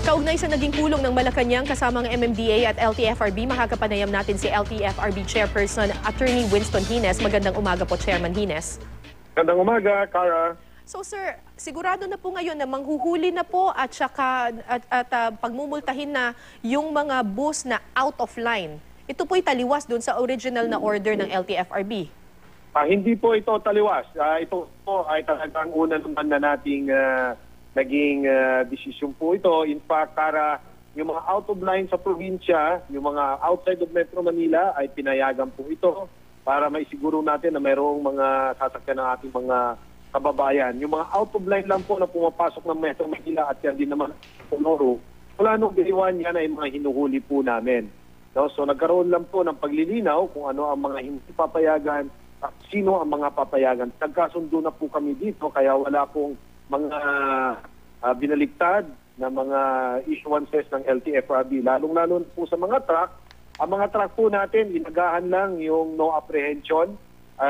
Kaugnay sa naging pulong ng Malacanang kasama ang MMDA at LTFRB, makakapanayam natin si LTFRB Chairperson Attorney Winston Hines. Magandang umaga po, Chairman Hines. Magandang umaga, Cara. So sir, sigurado na po ngayon na manghuhuli na po at pagmumultahin na yung mga bus na out of line. Ito po'y taliwas doon sa original na order ng LTFRB. Hindi po ito taliwas. Ito po ay talagang una naman na nating naging desisyon po ito. In fact, para yung mga out of line sa probinsya, yung mga outside of Metro Manila ay pinayagan po ito para maisiguro natin na mayroong mga sasakyan ng ating mga kababayan. Yung mga out of line lang po na pumapasok ng Metro Manila at yan din naman Sonoro, wala nung giliwan yan ay mga hinuhuli po namin. No? So nagkaroon lang po ng paglilinaw kung ano ang mga hindi papayagan at sino ang mga papayagan. Nagkasundo na po kami dito kaya wala pong mga binaliktad na mga issuances ng LTFRB. Lalong-lalo po sa mga truck. Ang mga truck po natin, inagahan lang yung no apprehension.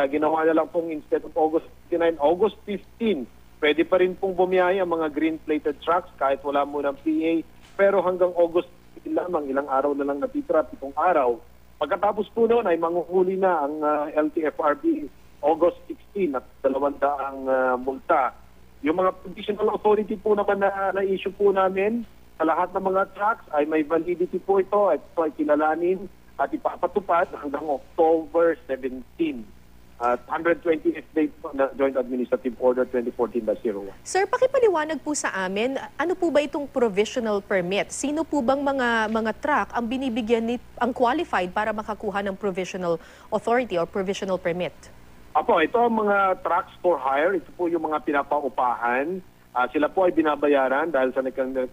Ginawa na lang pong instead of August 59, August 15. Pwede pa rin pong bumiyaya ang mga green-plated trucks kahit wala mo ng PA. Pero hanggang August 15 lamang, ilang araw na lang natitira, 7 araw. Pagkatapos po noon ay manghuhuli na ang LTFRB August 16 at 200 multa. Yung mga provisional authority po naman na-issue po namin sa lahat ng mga trucks ay may validity po ito at ito ay kilalanin at ipapatupad hanggang October 17. At 120th day po na Joint Administrative Order 2014-01. Sir, pakipaliwanag po sa amin, ano po ba itong provisional permit? Sino po bang mga truck ang binibigyan ang qualified para makakuha ng provisional authority or provisional permit? Apo, ito ang mga trucks for hire. Ito po yung mga pinapaupahan. Sila po ay binabayaran dahil sa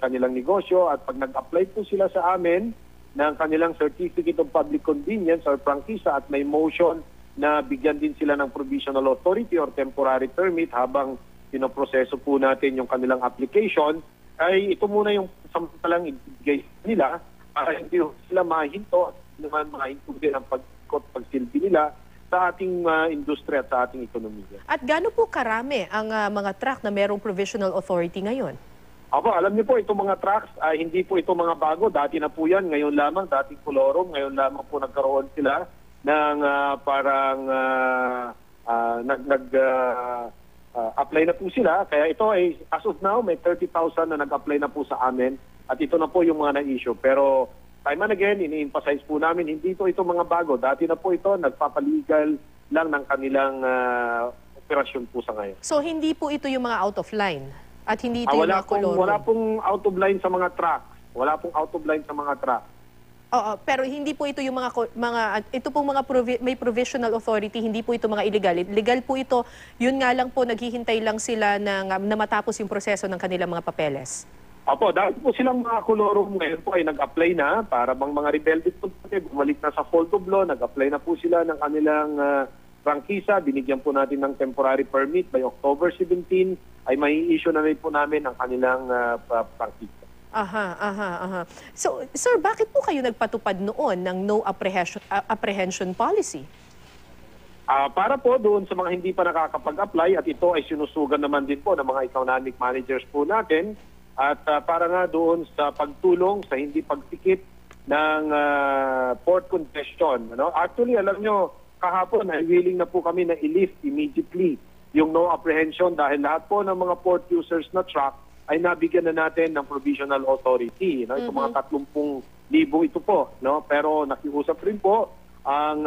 kanilang negosyo at pag nag-apply po sila sa amin ng kanilang Certificate of Public Convenience or prangkisa at may motion na bigyan din sila ng provisional authority or temporary permit habang pinoproseso po natin yung kanilang application, ay ito muna yung samantalang ibigay nila para hindi sila mahinto at naman mahinto din ang pagsilbi nila sa ating industriya at sa ating ekonomiya. At gaano po karami ang mga truck na merong provisional authority ngayon? Apo, alam niyo po, itong mga trucks, hindi po ito mga bago. Dati na po yan, ngayon lamang, dating Colorum, ngayon lamang po nagkaroon sila ng apply na po sila. Kaya ito ay, as of now, may 30,000 na nag-apply na po sa amin. At ito na po yung mga na-issue. Pero time and again, ini-emphasize po namin, hindi ito mga bago. Dati na po ito, nagpapaligal lang ng kanilang operasyon po sa ngayon. So hindi po ito yung mga out of line? At hindi ito yung mga Colorum? Wala pong out of line sa mga truck. Wala pong out of line sa mga truck. Oo, pero hindi po ito yung ito pong may provisional authority, hindi po ito mga illegal. Legal po ito, yun nga lang po, naghihintay lang sila na matapos yung proseso ng kanilang mga papeles. Opo, dahil po silang mga Colorum ngayon po ay nag-apply na para bang mga rebelde po bumalik na sa fold of law, nag-apply na po sila ng kanilang prangkisa, binigyan po natin ng temporary permit by October 17, ay may issue na rin po namin ang kanilang prangkisa. So, sir, bakit po kayo nagpatupad noon ng no apprehension policy? Para po doon sa mga hindi pa nakakapag-apply at ito ay sinusugan naman din po ng mga economic managers po natin at para nga doon sa pagtulong sa hindi pagtikip ng port congestion. Ano? Actually, alam nyo, kahapon ay willing na po kami na i-lift immediately yung no apprehension dahil lahat po ng mga port users na truck ay nabigyan na natin ng provisional authority. No? Ito mga 30,000 ito po. No? Pero nakiusap rin po ang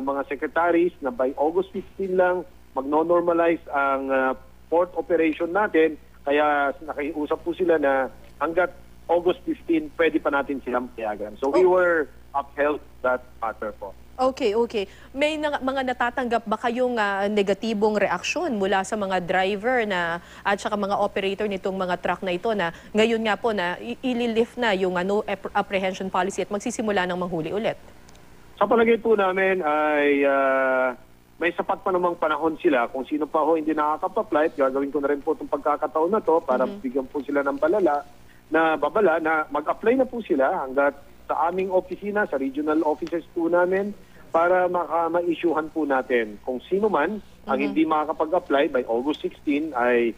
mga secretaries na by August 15 lang magno-normalize ang port operation natin. Kaya nakiusap po sila na hanggat August 15, pwede pa natin silang payagan. So we were upheld that matter po. Okay. May mga natatanggap ba kayong negatibong reaksyon mula sa mga driver at saka mga operator nitong mga truck na ito na ngayon nga po na ililift na yung no apprehension policy at magsisimula ng manghuli ulit? Sa palagay po namin ay may sapat pa namang panahon sila. Kung sino pa ho hindi nakakapag-apply, gagawin ko na rin po itong pagkakataon na to para bigyan po sila ng babala na mag-apply na po sila hanggat sa aming opisina, sa regional offices po namin para ma-issuehan po natin. Kung sino man ang hindi makakapag-apply by August 16 ay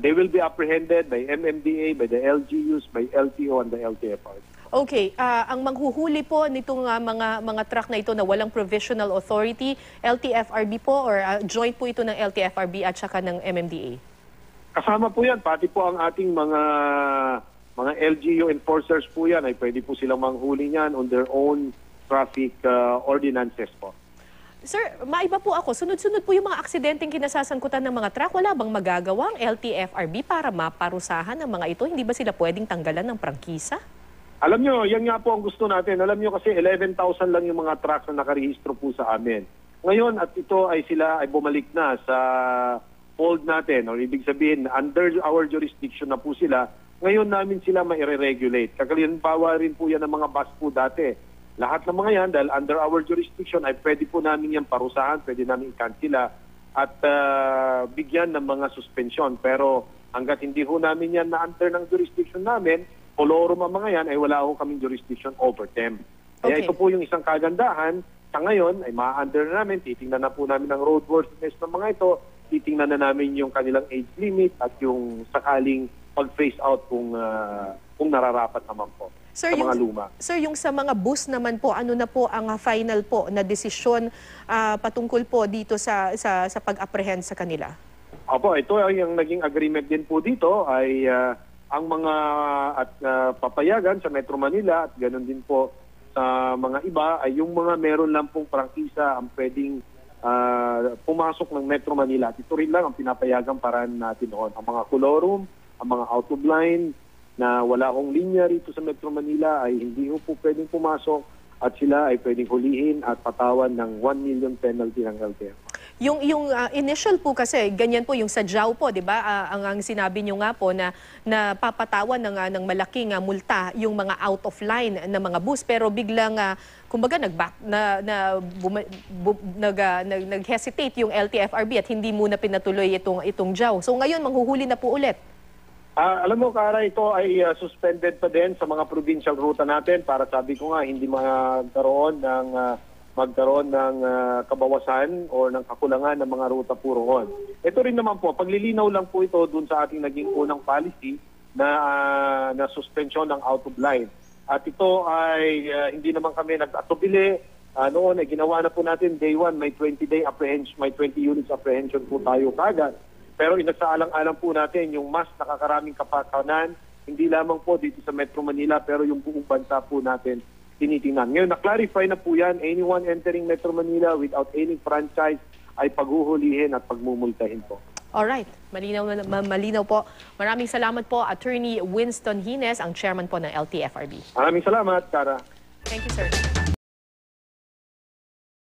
They will be apprehended by MMDA, by the LGUs, by LTO, and the LTFRB. Okay, ang manghuhuli po nitong mga truck na ito na walang provisional authority, LTFRB po or joint po ito ng LTFRB at saka ng MMDA? Kasama po yan, pati po ang ating mga LGU enforcers po yan, ay pwede po silang manghuli niyan on their own traffic ordinances po. Sir, maiba po ako. Sunod-sunod po yung mga aksidenteng kinasasangkutan ng mga truck. Wala bang magagawang LTFRB para maparusahan ng mga ito? Hindi ba sila pwedeng tanggalan ng prangkisa? Alam nyo, yan nga po ang gusto natin. Alam nyo kasi 11,000 lang yung mga trucks na nakarehistro po sa amin. Ngayon, at ito ay sila ay bumalik na sa fold natin. O ibig sabihin, under our jurisdiction na po sila. Ngayon namin sila maire-regulate. Kakalimbawa rin po yan ng mga bus po dati. Lahat ng mga yan, dahil under our jurisdiction, ay pwede po namin yan parusahan, pwede namin i-cancela at bigyan ng mga suspensyon. Pero hanggat hindi ho namin yan na under ng jurisdiction namin, kolorum ang mga yan, ay wala ho kaming jurisdiction over them. Kaya ito po yung isang kagandahan. Sa ngayon, ay ma-under na namin, titingnan na po namin ang roadworthiness ng mga ito, titingnan na namin yung kanilang age limit at yung sakaling pag-phase out kung nararapat naman po. Sir, sa mga luma. Sir, yung sa mga bus naman po, ano na po ang final po na desisyon patungkol po dito sa pag-apprehend sa kanila? Opo, ito ay yung naging agreement din po dito ay ang mga papayagan sa Metro Manila at ganoon din po sa mga iba ay yung mga meron lang pong prangkisa ang pwedeng pumasok ng Metro Manila. At ito rin lang ang pinapayagan paraan natin noon. Ang mga kolorum, ang mga out of line, na wala akong linya rito sa Metro Manila ay hindi po pwedeng pumasok at sila ay pwedeng hulihin at patawan ng 1 million penalty ng LTO. Yung initial po kasi, ganyan po yung sa JAW po, di ba? Ang sinabi nyo nga po na papatawan ng malaking multa yung mga out of line na mga bus. Pero biglang, kumbaga, nag-hesitate yung LTFRB at hindi muna pinatuloy itong JAW. So ngayon, manghuhuli na po ulit. Alam mo, Kara, ito ay suspended pa din sa mga provincial ruta natin para sabi ko nga, hindi magkaroon ng kabawasan o ng kakulangan ng mga ruta po roon. Ito rin naman po, paglilinaw lang po ito dun sa ating naging unang policy na suspension ng out of line. At ito ay hindi naman kami nag-atubili. Noon ay ginawa na po natin day 1, may 20-day apprehension, may 20 units apprehension po tayo kagad. Pero inagsaalang-alang po natin yung mas nakakaraming kapakanan, hindi lamang po dito sa Metro Manila, pero yung buong bansa po natin tinitingnan. Ngayon, na-clarify na po yan, anyone entering Metro Manila without any franchise ay paghuhulihin at pagmumultahin po. Alright, malinaw po. Maraming salamat po, Attorney Winston Hines, ang chairman po ng LTFRB. Maraming salamat, Kara. Thank you, sir.